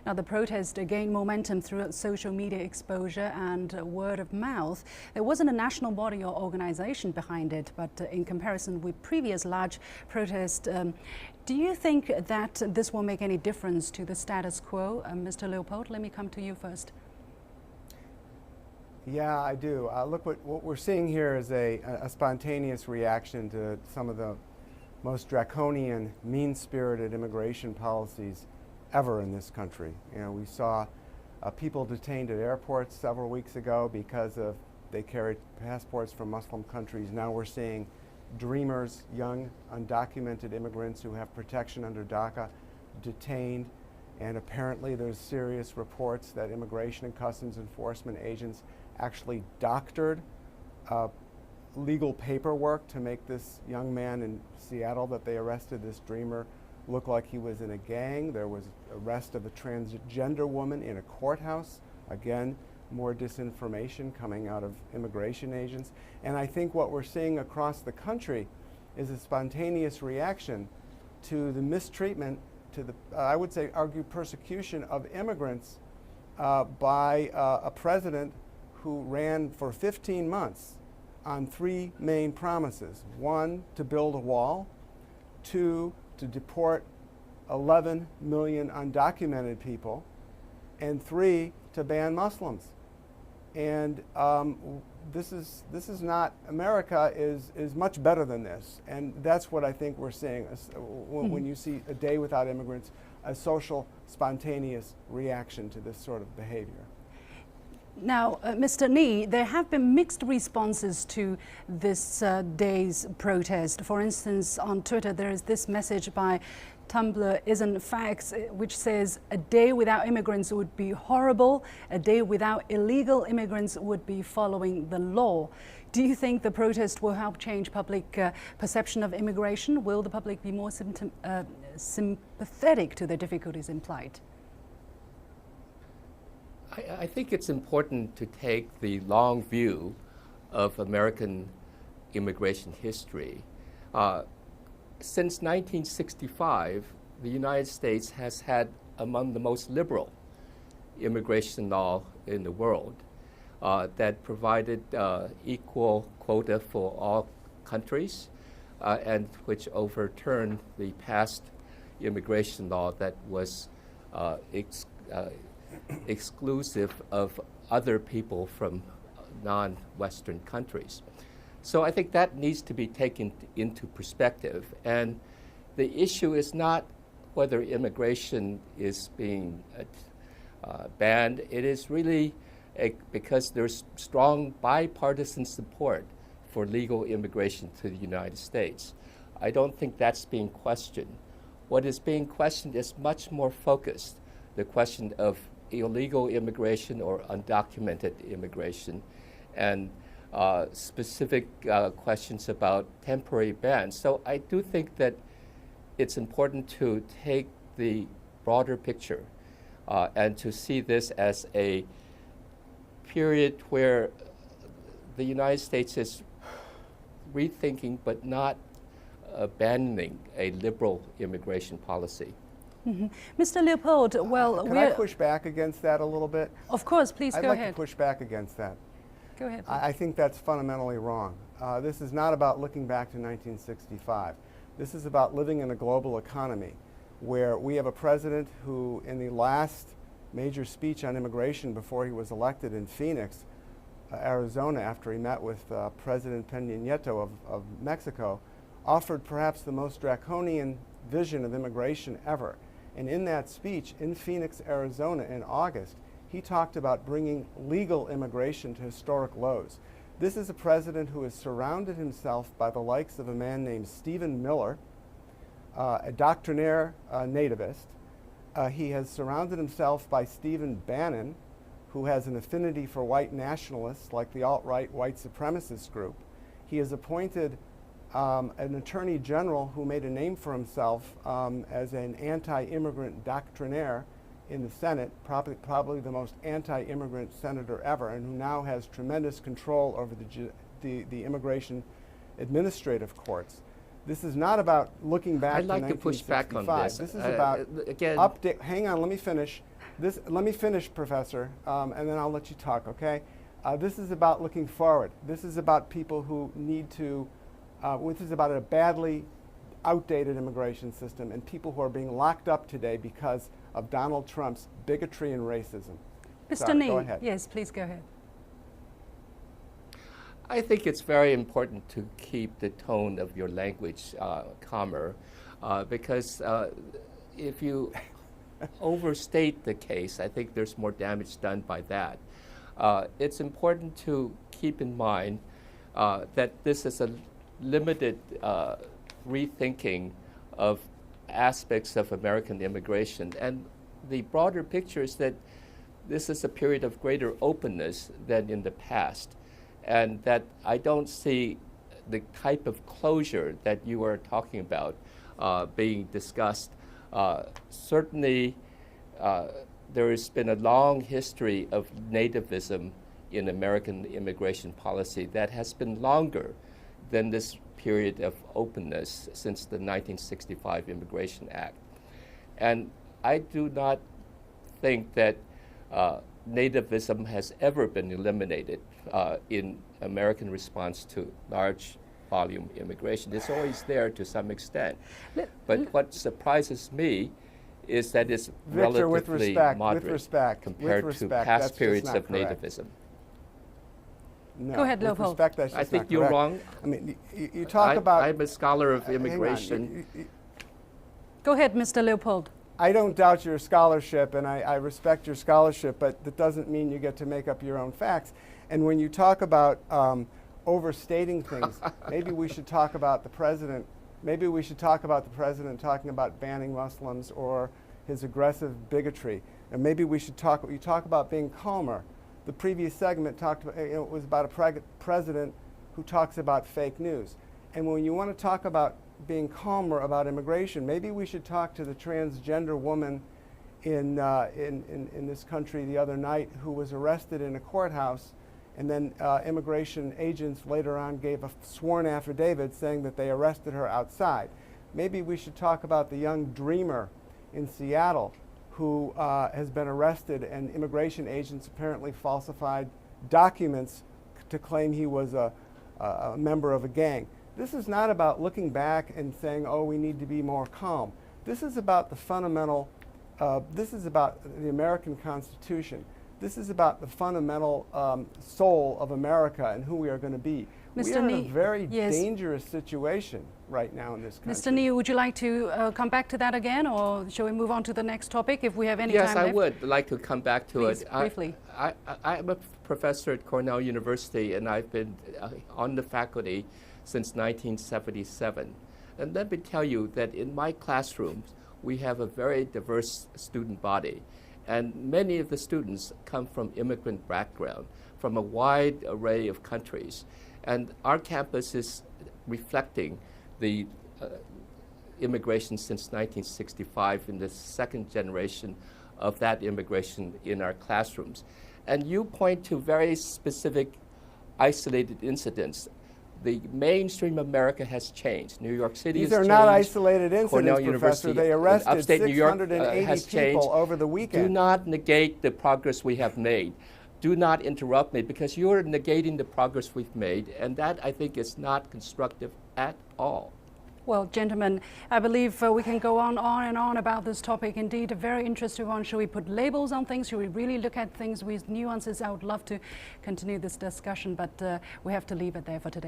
Now, the protest gained momentum through social media exposure and word of mouth. There wasn't a national body or organization behind it, but in comparison with previous large protests, do you think that this will make any difference to the status quo? Mr. Leopold, let me come to you first. Yeah, I do. Look, what we're seeing here is a spontaneous reaction to some of the most draconian, mean-spirited immigration policies ever in this country. You know, we saw people detained at airports several weeks ago because they carried passports from Muslim countries. Now we're seeing dreamers, young, undocumented immigrants who have protection under DACA, detained. And apparently there's serious reports that immigration and customs enforcement agents actually doctored legal paperwork to make this young man in Seattle that they arrested, this dreamer, look like he was in a gang. There was arrest of a transgender woman in a courthouse. Again, more disinformation coming out of immigration agents. And I think what we're seeing across the country is a spontaneous reaction to the mistreatment, to the, I would say, argue persecution of immigrants by a president who ran for 15 months on three main promises. One, to build a wall. Two, to deport 11 million undocumented people. And three, to ban Muslims. And this is not, America is much better than this. And that's what I think we're seeing when you see a day without immigrants, a social, spontaneous reaction to this sort of behavior. Now, Mr. Nee, there have been mixed responses to this day's protest. For instance, on Twitter, there is this message by Tumblr Isn't Facts, which says a day without immigrants would be horrible. A day without illegal immigrants would be following the law. Do you think the protest will help change public perception of immigration? Will the public be more sympathetic to the difficulties implied? I think it's important to take the long view of American immigration history. Since 1965, the United States has had among the most liberal immigration law in the world that provided equal quota for all countries and which overturned the past immigration law that was exclusive of other people from non-Western countries. So I think that needs to be taken into perspective. And the issue is not whether immigration is being banned. It is really because there's strong bipartisan support for legal immigration to the United States. I don't think that's being questioned. What is being questioned is much more focused, the question of illegal immigration or undocumented immigration, and specific questions about temporary bans. So I do think that it's important to take the broader picture and to see this as a period where the United States is rethinking but not abandoning a liberal immigration policy. Mm-hmm. Mr. Leopold, well, can I push back against that a little bit? Of course, please go ahead. I'd like to push back against that. Go ahead. I think that's fundamentally wrong. This is not about looking back to 1965. This is about living in a global economy where we have a president who, in the last major speech on immigration before he was elected in Phoenix, Arizona, after he met with President Peña Nieto of Mexico, offered perhaps the most draconian vision of immigration ever. And in that speech in Phoenix, Arizona in August, he talked about bringing legal immigration to historic lows. This is a president who has surrounded himself by the likes of a man named Stephen Miller, a doctrinaire nativist. He has surrounded himself by Stephen Bannon, who has an affinity for white nationalists like the alt-right white supremacist group. He has appointed an attorney general who made a name for himself as an anti-immigrant doctrinaire in the Senate, probably the most anti-immigrant senator ever, and who now has tremendous control over the immigration administrative courts. This is not about looking back I'd like to 1965. To push back on this. This is about again. Hang on, let me finish. Let me finish, Professor, and then I'll let you talk, okay? This is about looking forward. This is about people who need to, this is about a badly outdated immigration system and people who are being locked up today because of Donald Trump's bigotry and racism. Mr. Nee, go ahead. yes, please go ahead. I think it's very important to keep the tone of your language calmer, because if you overstate the case, I think there's more damage done by that. It's important to keep in mind that this is a limited rethinking of aspects of American immigration. And the broader picture is that this is a period of greater openness than in the past, and that I don't see the type of closure that you are talking about being discussed. Certainly, there has been a long history of nativism in American immigration policy that has been longer than this period of openness since the 1965 Immigration Act. And I do not think that nativism has ever been eliminated in American response to large volume immigration. It's always there to some extent. But what surprises me is that it's Victor, relatively moderate compared to past periods of nativism. No, Go ahead, with Leopold. respect, that's I just think not you're correct. wrong. I mean, you talk about... I'm a scholar of hang on, immigration. Go ahead, Mr. Leopold. I don't doubt your scholarship, and I respect your scholarship, but that doesn't mean you get to make up your own facts. And when you talk about overstating things, maybe we should talk about the president. Maybe we should talk about the president talking about banning Muslims or his aggressive bigotry. And maybe we should talk about being calmer. The previous segment talked about, it was about a president who talks about fake news. And when you want to talk about being calmer about immigration, maybe we should talk to the transgender woman in this country the other night who was arrested in a courthouse, and then immigration agents later on gave a sworn affidavit saying that they arrested her outside. Maybe we should talk about the young dreamer in Seattle who has been arrested, and immigration agents apparently falsified documents to claim he was a member of a gang. This is not about looking back and saying, oh, we need to be more calm. This is about the fundamental, this is about the American Constitution. This is about the fundamental soul of America and who we are going to be. Mr. We are in a Nee, very yes. dangerous situation right now in this country. Mr. Nee, would you like to come back to that again, or shall we move on to the next topic if we have any Yes, time I left? would like to come back to Please, it. briefly. I'm a professor at Cornell University, and I've been on the faculty since 1977. And let me tell you that in my classrooms, we have a very diverse student body. And many of the students come from immigrant background, from a wide array of countries. And our campus is reflecting the immigration since 1965 in the second generation of that immigration in our classrooms. And you point to very specific isolated incidents. The mainstream America has changed. New York City has changed. These are not isolated Cornell incidents, University Professor. They arrested upstate New York, 680 has people changed. over the weekend. Do not negate the progress we have made. Do not interrupt me, because you're negating the progress we've made, and that, I think, is not constructive at all. Well, gentlemen, I believe we can go on and on about this topic. Indeed, a very interesting one. Should we put labels on things? Should we really look at things with nuances? I would love to continue this discussion, but we have to leave it there for today.